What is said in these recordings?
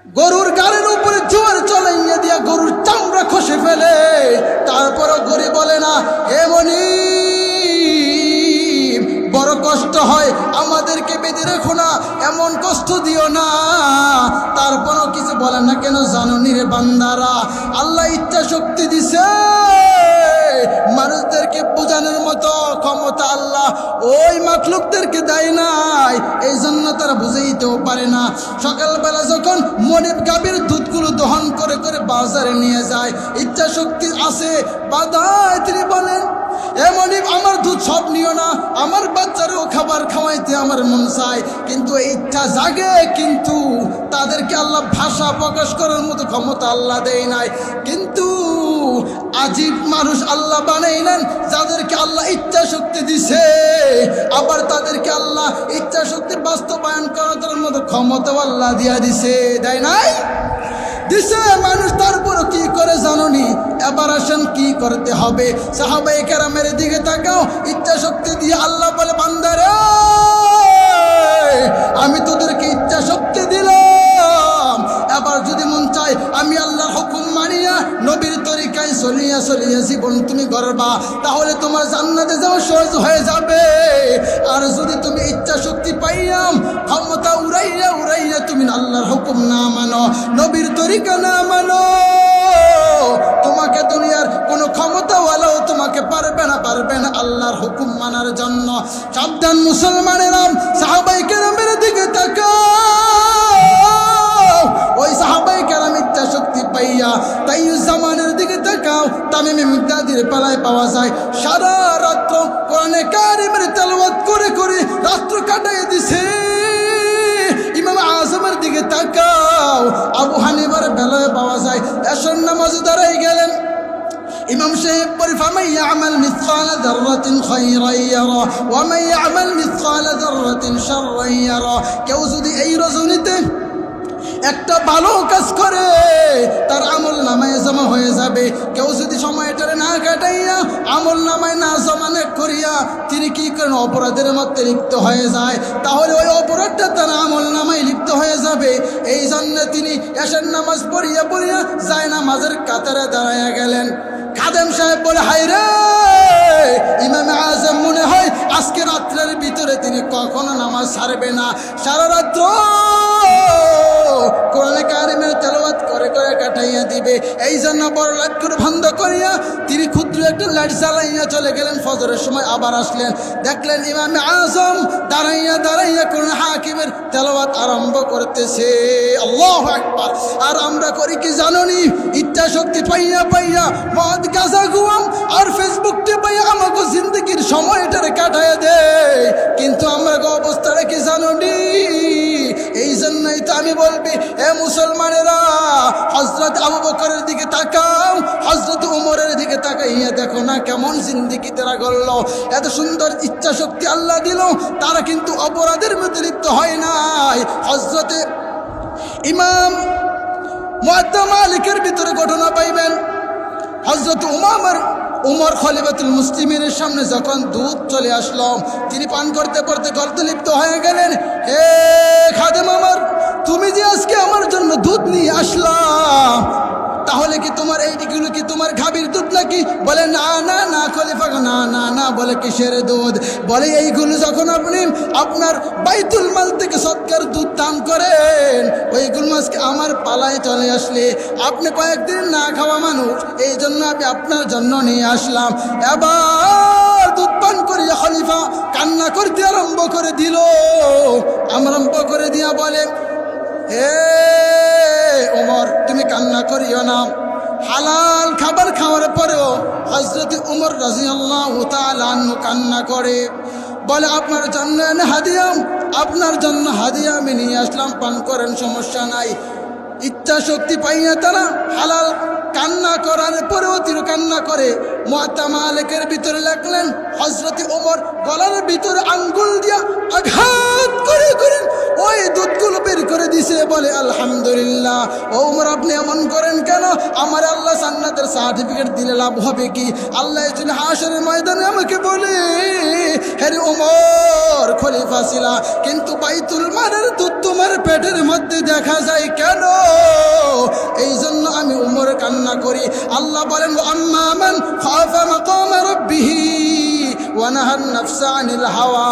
গরুর গাড়ির উপরে জোয়ার চলাইয়া দিয়া গরুর চামড়া খসে ফেলে, তারপরও গরি বলে না, হে মনিব বড় কষ্ট হয়, আমাদেরকে বেঁধে রেখো না, এমন কষ্ট দিও না। তারপরও কিছু বলে না কেন জানো নি রে বান্দারা, আল্লাহ ইচ্ছা শক্তি দিছে, মানুষদেরকে বোঝানোর মতো ক্ষমতা আল্লাহ ওই মাখলুকদেরকে দেয় নাই, এই জন্য তারা বুঝাইতেও পারে না। সকালবেলা যখন মনিব গাভীর দুধগুলো দহন করে করে বাজারে নিয়ে যায়, ইচ্ছা শক্তি আছে বাধায়, তিনি বলেন, এ মনিব আমার দুধ সব নিও না, আমার বাচ্চারও খাবার খাওয়াইতে আমার মন চায়, কিন্তু ইচ্ছা জাগে, কিন্তু তাদেরকে আল্লাহ ভাষা প্রকাশ করার মতো ক্ষমতা আল্লাহ দেয় নাই। কিন্তু আজীব মানুষ আল্লাহ বানাইলেন, যাদেরকে আল্লাহ ইচ্ছা শক্তি দিছে, আবার তাদেরকে আল্লাহ ইচ্ছা শক্তি বাস্তবায়ন করার মতো ক্ষমতা আল্লাহ দিয়া দিছে, দেয় নাই? দিছে মানুষ, তারপরও কি করে জানোনি? এবার আসেন কি করতে হবে। সাহাবায়ে কেরামের দিকে তাকাও, ইচ্ছা শক্তি দিয়ে আল্লাহ বলে, বান্দারে আমি তোদেরকে ইচ্ছা শক্তি দিলাম, এবার যদি মন চায় আমি আল্লাহর হুকুম মানিয়া নবীর তরিকায় চলিয়া চলিয়া জীবন তুমি গড়বা, তাহলে তোমার জান্নাতে যাওয়া সহজ হয়ে যাবে। আর যদি তুমি ইচ্ছা শক্তি পাইয়াম ক্ষমতা উড়াইয়া উড়াইয়া তুমি আল্লাহর হুকুম না মানো, নবীর তরিকা না মানো, তোমাকে দুনিয়ার কোনো ক্ষমতাওয়ালাও তোমাকে পারবে না আল্লাহর হুকুম মানার জন্য। সাবধান মুসলমানেরা, সাহাবায়ে কেরামের দিকে তাকাও, ওই সাহাবায়ে কেরাম ইচ্ছা শক্তি পাইয়া তাইয়ুজ্জামানের দিকে তাকাও, তামিমে মিদ্দাদির পালায় পাওয়া যায় সারা রাত্র কোরআনে কারিমের তেলাওয়াত করে করে রাত্র কাটাইয়া দিছে। ইমাম আজমের দিকে তাকাও, আবু হানিফার বেলায় পাওয়া যায় এশার নামাজে দাঁড়াই গেলেন, ইমাম সাহেব পড়ে, ফামান ইয়ামাল মিসকালা যাররাতিন খায়রান ইয়ারা ওয়া মান ইয়ামাল মিসকালা যাররাতিন শাররান ইয়ারা। কেউ যদি এই রজনীতে একটা ভালো কাজ করে তার আমল নামায় জমা হয়ে যাবে, কেউ যদি সময়টারে না কাটাইয়া আমল নামায় না জমানে করিয়া তিনি কি করেন অপরাধের মধ্যে লিপ্ত হয়ে যায়, তাহলে ওই অপরাধটা তার আমল নামায় লিপ্ত হয়ে যাবে। এই জন্য তিনি এশার নামাজ পড়িয়া পড়িয়া যায় নামাজের কাতারে দাঁড়াইয়া গেলেন। খাদেম সাহেব বলে, হায় রে, ইমামে আজম মনে হয় আজকে রাত্রের ভিতরে তিনি কখনো নামাজ ছাড়বে না, সারা রাত্র কোরআনে কারিমের তেলাওয়াত করে করে কাটাইয়া দিবে। এই জন্য বড় লাইট করে বন্ধ করিয়া তিনি ক্ষুদ্র একটা লাইট জ্বালাইয়া চলে গেলেন। ফজরের সময় আবার আসলেন, দেখলেন ইমামে আজম দাঁড়াইয়া দাঁড়াইয়া কোরআন হাকিমের তেলাওয়াত আরম্ভ করতেছে। আল্লাহু আকবার। আর আমরা করি কি জানোনি? ইচ্ছা শক্তি পাইয়া পাইয়া মদ গাঁজা গুয়াম আর ফেসবুক টেপাইয়া আমাকে জিন্দগির সময়টারে কাটাইয়া দেয়, কিন্তু আমরা অবস্থাটা কি জানোনি? এই জন্যই তো আমি বলবি, এ মুসলমানেরা, হযরত আবু বকরের দিকে তাকাও, হযরত উমরের দিকে তাকাইয়া দেখো না কেমন জিন্দেগি তারা গড়ল। এত সুন্দর ইচ্ছা শক্তি আল্লাহ দিল, তারা কিন্তু অপরাধের মধ্যে লিপ্ত হয় নাই। হযরতে ইমাম মুআত্তা মালিকের ভিতরে ঘটনা পাইবেন, হযরত উমর খলিফাতুল মুসলিমিনের সামনে যখন দুধ চলে আসলো, তিনি পান করতে করতে গর্তে লিপ্ত হয়ে গেলেন। হে খাদেম আমার, তুমি যে আজকে আমার জন্য দুধ নিয়ে আসলাম, তাহলে কি তোমার এইগুলো কি তোমার গাভীর দুধ নাকি? বলে না না না খলিফা, না না না। বলে কিসের দুধ? বলে এইগুলো যখন আপনি আপনার বাইতুল মাল থেকে সৎকার দুধ দান করেন, ওইগুলো আজকে আমার পালায় চলে আসলে, আপনি কয়েকদিন না খাওয়া মানুষ, এই জন্য আমি আপনার জন্য নিয়ে আসলাম। এবার দুধ পান করিয়া খলিফা কান্না করতে আরম্ভ করে দিল। আরম্ভ করে দিয়া বলে, হে ওমর, তুমি কান্না করিও না। হালাল খাবার খাওয়ার পরেও হযরত উমর রাদিয়াল্লাহু তাআলা আনহু কান্না করে, বলে আপনার জন্য হাদিয়া, আপনার জন্য হাদিয়া আমি নিয়ে আসলাম, পান করেন, সমস্যা নাই। ইচ্ছা শক্তি পাইয়া তারা হালাল কান্না করার পরেও তিনি কান্না করে। মুআত্তা মালিকের ভিতরে লেখলেন, হযরত ওমর গলার ভিতরে আঙ্গুল দিয়া আঘাত করে করে ওই দুধগুলো বের করে দিছে। বলে আলহামদুলিল্লাহ। ওমর, আপনি এমন করেন কেন? আমার আল্লাহ জান্নাতের সার্টিফিকেট দিলে লাভ হবে কি? আল্লাহ হাশরের ময়দানে আমাকে বলে, হ্যাঁ ওমর খলিফা ছিলা, কিন্তু বাইতুল মালের দুধ তোমার পেটের মধ্যে দেখা যায় কেন? করি। আল্লাহ বলেন আম্মা মান খাফা মাকামা রাব্বিহি ওয়া নাহান নাফসা আনিল হাওয়া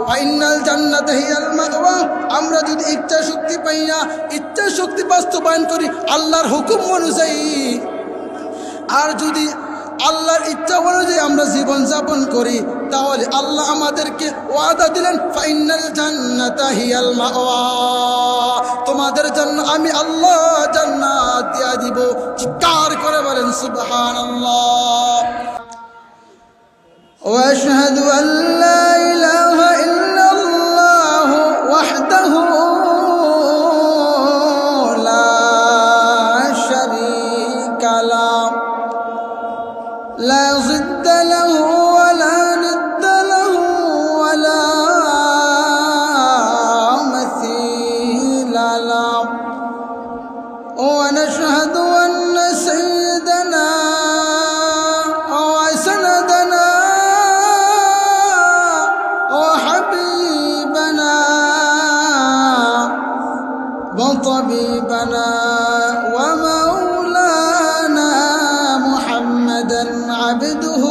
ওয়া ইন্নাল জান্নাতা হিয়াল মাওয়া। আমরা যদি ইচ্ছা শক্তি পাইয়া ইচ্ছা শক্তি বাস্তবায়ন করি আল্লাহর হুকুম অনুযায়ী, আর যদি আল্লাহর ইচ্ছা অনুযায়ী আমরা জীবন যাপন করি, তাহলে আল্লাহ আমাদেরকে ওয়াদা দিলেন ফাইনাল জান্নাতা হিয়াল মাওয়া, তোমাদের জন্য আমি আল্লাহ জান্নাত দিয়া দিব। চিৎকার করে বলেন সুবহানাল্লাহ। ওয়া আশহাদু আল্লা ইলাহা ইল্লাল্লাহ ওয়াহদাহু লা শারীকা লাহু لا ضد له ولا ند له ولا مثيل له ونشهد أن سيدنا وسندنا وحبيبنا وطبيبنا ومولانا محمدا عبده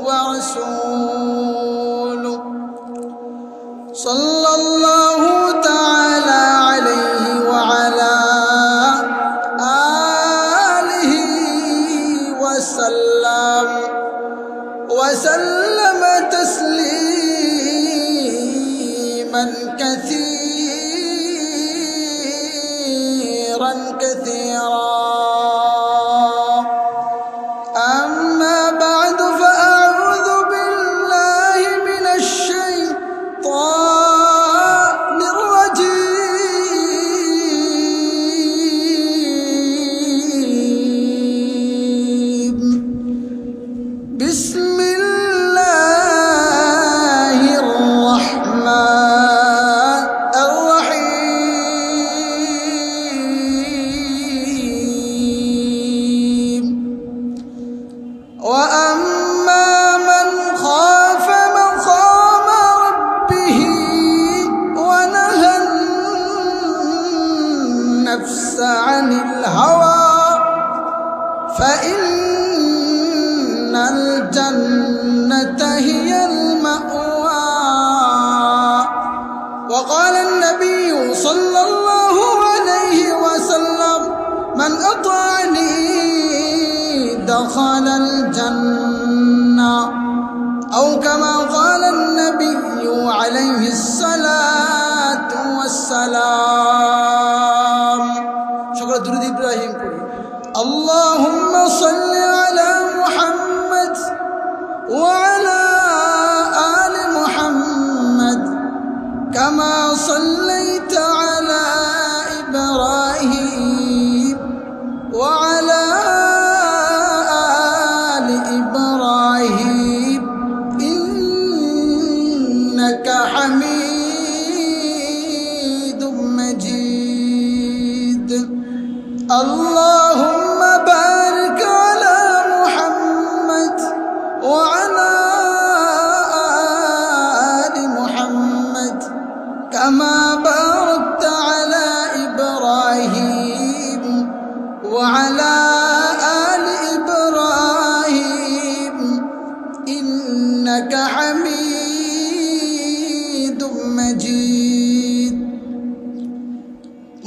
ورسوله صلى الله تعالى عليه وعلى آله وسلم تسليما كثيرا كثيرا. عن الهوى فإن الجنة هي المأوى. وقال النبي صلى الله عليه وسلم من أطاعني دخل الجنة أو كما قال النبي عليه الصلاة والسلام. شكرا درود إبراهيم قولي اللهم صل على محمد وعلى آل محمد كما صليت على إبراهيم وعلى آل إبراهيم إنك حميد مجيد. اللهم بارك على محمد وعلى آل محمد كما باركت على إبراهيم وعلى آل إبراهيم إنك حميد مجيد.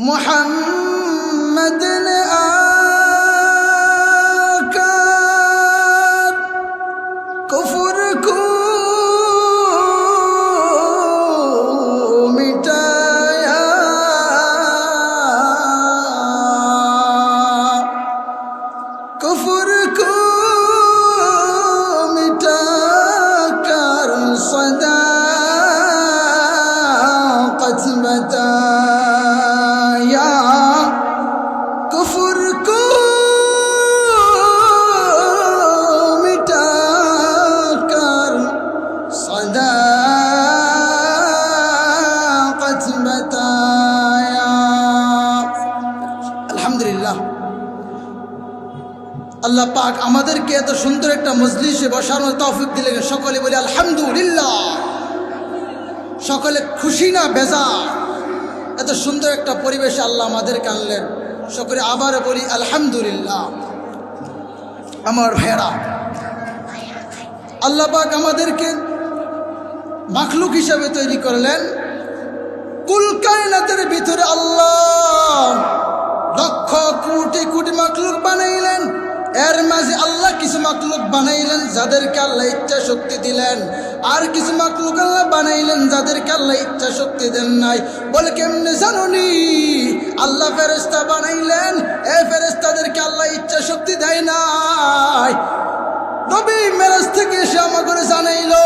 محمد آكار كفر کو مٹایا کفر کو مٹا کر صداقت بتایا کفر کو مٹا کر صداقت بتایا. আলহামদুলিল্লাহ আল্লাহ পাক আমাদেরকে এত সুন্দর একটা মজলিসে বসানোর তৌফিক দিলেন। সকলে বলি আলহামদুলিল্লাহ। সকলে খুশি না বেজার? এত সুন্দর একটা পরিবেশে আল্লাহ আমাদেরকে আনলেন। সকলে আবার বলি আলহামদুলিল্লাহ। আমার ভাইয়েরা, আল্লাহ পাক আমাদেরকে মাখলুক হিসাবে তৈরি করলেন। কুল কায়নাতের ভিতরে আল্লাহ লক্ষ কোটি কোটি মাখলুক বানাইলেন। এর মাঝে আল্লাহ কিছু মাখলুক বানাইলেন যাদেরকে আল্লাহ ইচ্ছা শক্তি দিলেন, আর কিছু মাখলুক আল্লাহ বানাইলেন যাদেরকে আল্লাহ ইচ্ছা শক্তি দেন নাই। বলে কেমনে জানুনি? আল্লাহ ফেরেশতা বানাইলেন, এই ফেরেশতাদেরকে আল্লাহ ইচ্ছা শক্তি দেয় নাই। নবী মেরাজ থেকে এসে আমাকে জানাইলো,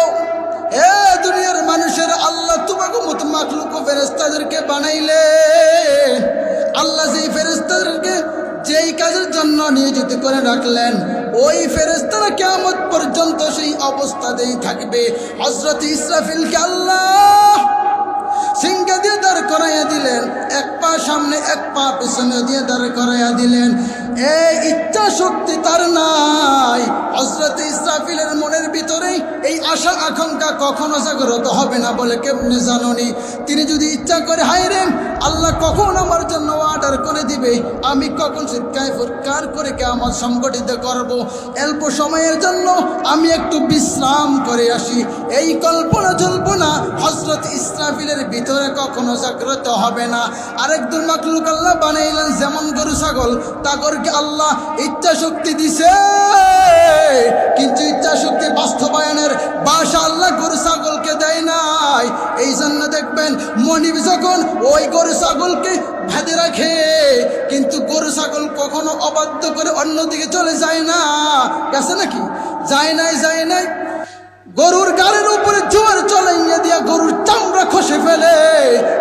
এ দুনিয়ার মানুষের আল্লাহ তোমাকে মতো মাখলুক ও ফেরেশতাদেরকে বানাইলে। আল্লাহ যেই ফেরেশতাদেরকে যেই কাজের জন্য নিয়োজিত করে রাখলেন, ওই ফেরেশতারা কিয়ামত পর্যন্ত সেই অবস্থাতেই থাকবে। হযরত ইসরাফিলকে আল্লাহ সিংহা দিয়ে দাঁড় করাইয়া দিলেন, এক পা সামনে এক পা পেছনে দিয়ে দাঁড় করাইয়া দিলেন। এই ইচ্ছা শক্তি তার নাই। হযরত ইসরাফিলের মনের ভিতরে এই আশা আকাঙ্ক্ষা কখনো জাগ্রত হবে না। বলে কেমনে জানুনি? তিনি যদি ইচ্ছা করে, হায় রে আল্লাহ কখন আমার জন্য অর্ডার করে দিবে, আমি কখন চিৎকার ফুৎকার করে কিয়ামত সংগঠিত করব, অল্প সময়ের জন্য আমি একটু বিশ্রাম করে আসি, এই কল্পনা জল্পনা হযরত ইসরাফিলের ভিতরে কখনো জাগ্রত হবে না। আরেকজন মাখলুক আল্লাহ বানাইলেন, যেমন গরু ছাগল, তাদেরকে আল্লাহ ইচ্ছা শক্তি দিছে, কিন্তু ইচ্ছা শক্তির বাস্তবায়নের বাসা আল্লাহ গরু ছাগলকে দেয় নাই। এই জন্য দেখবেন মনিব যখন ওই গরু ছাগলকে ভেদে রাখে, কিন্তু গরু ছাগল কখনো অবাধ্য করে অন্যদিকে চলে যায় না। গেছে নাকি? যায় নাই, যায় নাই। গরুর গাড়ির উপরে জোর চলাইয়া দিয়া গরুর চামড়া খসে ফেলে,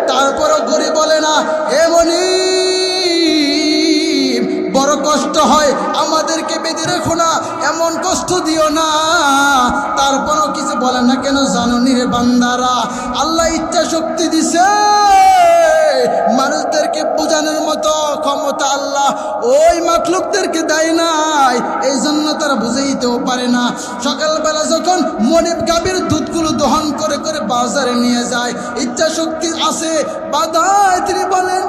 তারপরও গরু বলে না, হে মনিব বড় কষ্ট হয়, আমাদেরকে বেঁধে রেখো না, এমন কষ্ট দিও না। তারপরও কিছু বলে না কেন জানুনি রে বান্দারা? আল্লাহ ইচ্ছা শক্তি দিছে, মানুষদেরকে বোঝানোর মতো ক্ষমতা আল্লাহ ওই মাখলুকদেরকে দেয় নাই, এই জন্য তারা বুঝাইতেও পারে না। সকালবেলা যখন মনিব গাভীর দুধগুলো দহন করে করে বাজারে নিয়ে যায়, ইচ্ছা শক্তি আছে বাধায়, তিনি বলেন,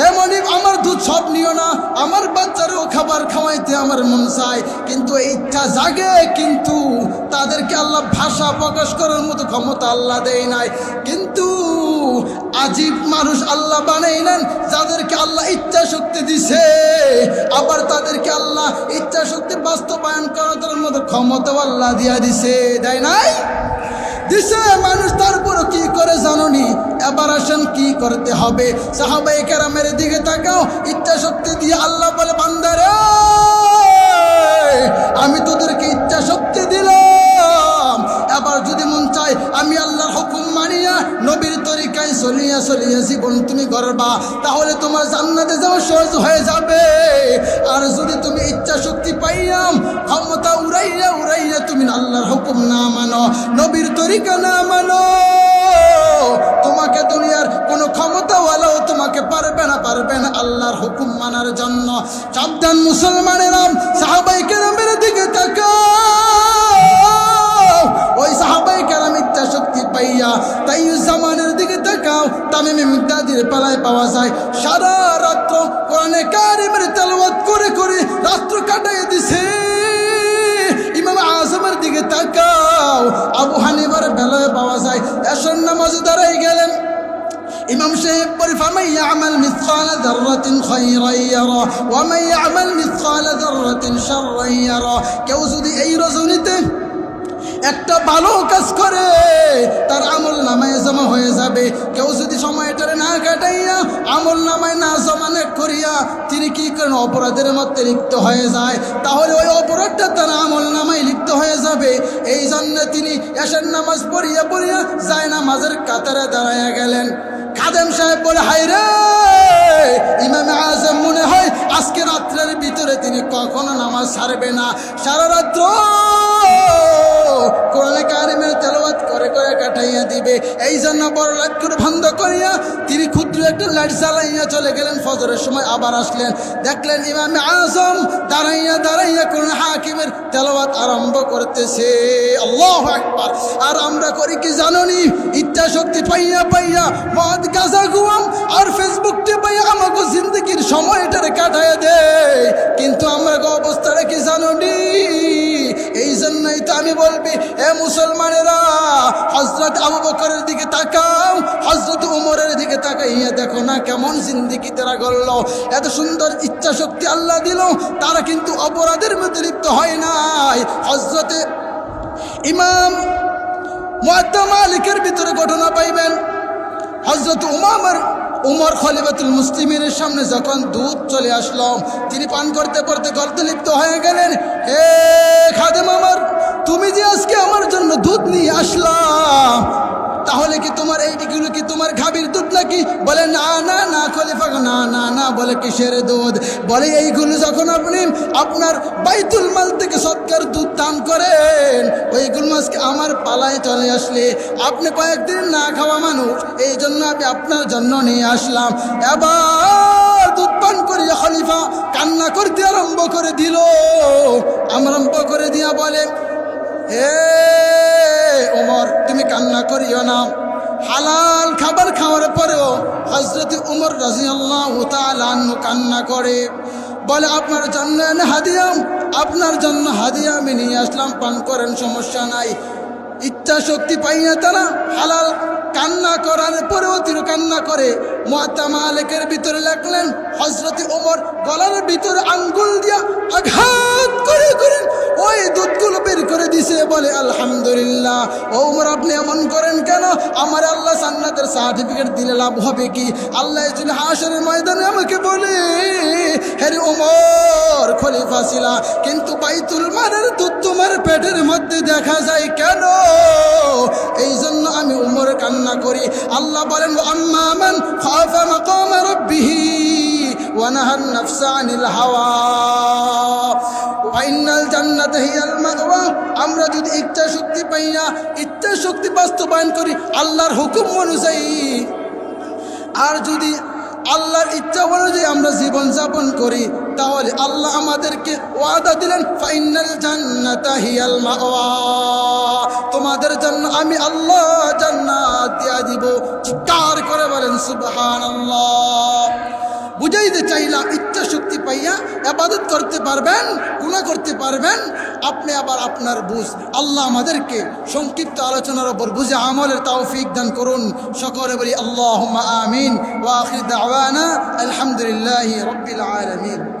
এ মনিব আমার দুধ সব নিও না, আমার বাচ্চারও খাবার খাওয়াইতে আমার মন চায়। কিন্তু এই ইচ্ছা জাগে, কিন্তু তাদেরকে আল্লাহ ভাষা প্রকাশ করার মতো ক্ষমতা আল্লাহ দেয় নাই। কিন্তু আজীব মানুষ আল্লাহ বানাইলেন, যাদেরকে আল্লাহ ইচ্ছা শক্তি দিছে, আবার তাদেরকে আল্লাহ ইচ্ছা শক্তি বাস্তবায়ন করার মতো ক্ষমতাও আল্লাহ দিয়া দিছে, দেয় নাই? দিছে মানুষ। তারপরও কি করে জানুনি? এবার আসেন কি করতে হবে। সাহাবায়ে কেরামের দিকে তাকাও, ইচ্ছা শক্তি দিয়ে আল্লাহ বলে, বান্দারে আমি তোদেরকে ইচ্ছা শক্তি দিলাম, এবার যদি মন চায় আমি আল্লাহর হুকুম মানিয়া নবীর তরিকায় চলিয়া চলিয়া জীবন তুমি গড়বা, তাহলে তোমার জান্নাতে যাওয়া সহজ হয়ে যাবে। আর যদি তুমি ইচ্ছা শক্তি পাইয়াম ক্ষমতা উড়াইয়া উড়াইয়া তুমি আল্লাহর হুকুম না মানো, নবীর তরিকা না মানো, তোমাকে দুনিয়ার কোনো ক্ষমতাওয়ালাও তোমাকে পারবে না, পারবে না আল্লাহর হুকুম মানার জন্য। সাবধান মুসলমানেরা, সাহাবায়ে কেরামের দিকে তাকাও। ওই সাহাবায়ে কেরাম ইচ্ছা শক্তি পাইয়া তাইয়ুজ্জামানের দিকে তাকাও, তামিম মিকদাদির পালায় পাওয়া যায় সারা রাত্র কোরআনে কারিমের তেলাওয়াত করে করে রাত্র কাটাইয়া দিছে। ইমাম আজমের দিকে তাকাও, আবু হানিফার বেলায় পাওয়া যায় এশার নামাজে দাঁড়াই গেলেন। ইমাম সাহেব বলে, ফামান ইয়ামাল মিসকালা যাররাতিন খায়রান ইয়ারা ওয়া মান ইয়ামাল মিসকালা যাররাতিন শাররান ইয়ারা। কেউ যদি এই রজনীতে একটা ভালো কাজ করে তার আমল নামায় জমা হয়ে যাবে। কেউ যদি সময়টারে না কাটাইয়া আমল নামায় না জমানে করিয়া তিনি কি করেন, অপরাধের মধ্যে লিপ্ত হয়ে যায়, তাহলে ওই অপরাধটা তার আমল নামায় লিপ্ত হয়ে যাবে। এই জন্য তিনি এশার নামাজ পড়িয়া পড়িয়া যায় নামাজের কাতারে দাঁড়াইয়া গেলেন। খাদেম সাহেব বলে, হায় রে ইমাম আজম মনে হয় আজকে রাত্রের ভিতরে তিনি কখনো নামাজ ছাড়বে না, সারা রাত্র কোরআনে কারিমের তেলাওয়াত করে করে কাটাইয়া দিবে। এই জন্য বড় লাইট বন্ধ করিয়া তিনি ক্ষুদ্র একটা লাইট জ্বালাইয়া চলে গেলেন। ফজরের সময় আবার আসলেন, দেখলেন ইমাম আজম দাঁড়াইয়া দাঁড়াইয়া কোরআন হাকিমের তেলাওয়াত আরম্ভ করতেছে। আল্লাহু আকবার। আর আমরা করি কি জানোনি? ইচ্ছা শক্তি পাইয়া পাইয়া মদ গাঁজা গুয়াম আর ফেসবুক টিপাইয়া আমাকে জিন্দগির সময়টারে কাটাই মুসলমানেরা, হযরত আবু বকরের দিকে তাকাও, হযরত উমরের দিকে তাকাইয়া দেখো না কেমন জিন্দেগি তারা গড়ল। এত সুন্দর ইচ্ছা শক্তি আল্লাহ দিল, তারা কিন্তু অপরাধের মধ্যে লিপ্ত হয় নাই। হযরতে ইমাম মুয়াত্তা মালিকের ভিতরে ঘটনা পাইবেন, হযরত উমর খলিফাতুল মুসলিমিনের সামনে যখন দুধ চলে আসলো, তিনি পান করতে করতে গর্তে লিপ্ত হয়ে গেলেন। হে খাদেম আমার, তুমি যে আজকে আমার জন্য দুধ নিয়ে আসলা, তাহলে কি তোমার এইগুলো কি তোমার গাভীর দুধ নাকি? বলে না না না খলিফা, না না না। বলে কিসের দুধ? বলে এইগুলো যখন আপনি আপনার বাইতুল মাল থেকে সৎকার দুধ দান করেন, ওইগুলো আজকে আমার পালায় চলে আসলে, আপনি কয়েকদিন না খাওয়া মানুষ, এই জন্য আমি আপনার জন্য নিয়ে আসলাম। এবার দুধ পান করিয়া খলিফা কান্না করতে আরম্ভ করে দিল। আরম্ভ করে দিয়া বলে, হে উমর, তুমি কান্না করিও না। হালাল খাবার খাওয়ার পরেও হযরত উমর রাদিয়াল্লাহু তাআলা আনহু কান্না করে, বলে আপনার জন্য হাদিয়া, আপনার জন্য হাদিয়া আমি নিয়ে আসলাম, পান করেন, সমস্যা নাই। ইচ্ছা শক্তি পাই না তারা, হালাল কান্না করার পরেও তিনি কান্না করে। মুয়াত্তা মালিকের ভিতরে লেখলেন, হযরত ওমর গলার ভিতরে আঙ্গুল দিয়া আঘাত করে করে ওই দুধগুলো বের করে দিছে। বলে আলহামদুলিল্লাহ। ওমর, আপনি এমন করেন কেন? আমার আল্লাহ জান্নাতের সার্টিফিকেট দিলে লাভ হবে কি? আল্লাহ হাশরের ময়দানে আমাকে বলে, হে ওমর, খলিফা ছিলা, কিন্তু বাইতুল মালের দুধ তোমার পেটের মধ্যে দেখা যায় কেন? এই জন্য আমি উমর কান্না করি। আল্লাহ বলেন, আম্মা মান খাফা মাকাম রাব্বিহি ওয়া নাহান নাফসা আনিল হাওয়া ওয়া ইন্নাল জান্নাতা হিয়াল মাওয়া। আমরা যদি ইচ্ছা শক্তি পাই না, ইচ্ছা শক্তি বাস্তবায়ন করি আল্লাহর হুকুম অনুযায়ী, আর যদি আল্লাহর ইচ্ছা অনুযায়ী আমরা জীবন যাপন করি, তাহলে আল্লাহ আমাদেরকে ওয়াদা দিলেন, ফাইনাল জান্নাতা হিয়াল মাওয়া, তোমাদের জন্য আমি আল্লাহ জান্নাত দিয়া দিব। চিৎকার করে বলেন সুবহানাল্লাহ। বুঝাইতে চাইলাম, ইচ্ছা শক্তি পাইয়া ইবাদত করতে পারবেন, গুনাহ করতে পারবেন আপনি। আবার আপনার বুঝ, আল্লাহ আমাদেরকে সংক্ষিপ্ত আলোচনার উপর বুঝে আমলের তৌফিক দান করুন। সকলে বলি আল্লাহুম্মা আমিন। ওয়া আখির দাওয়ানা আলহামদুলিল্লাহি রাব্বিল আলামিন।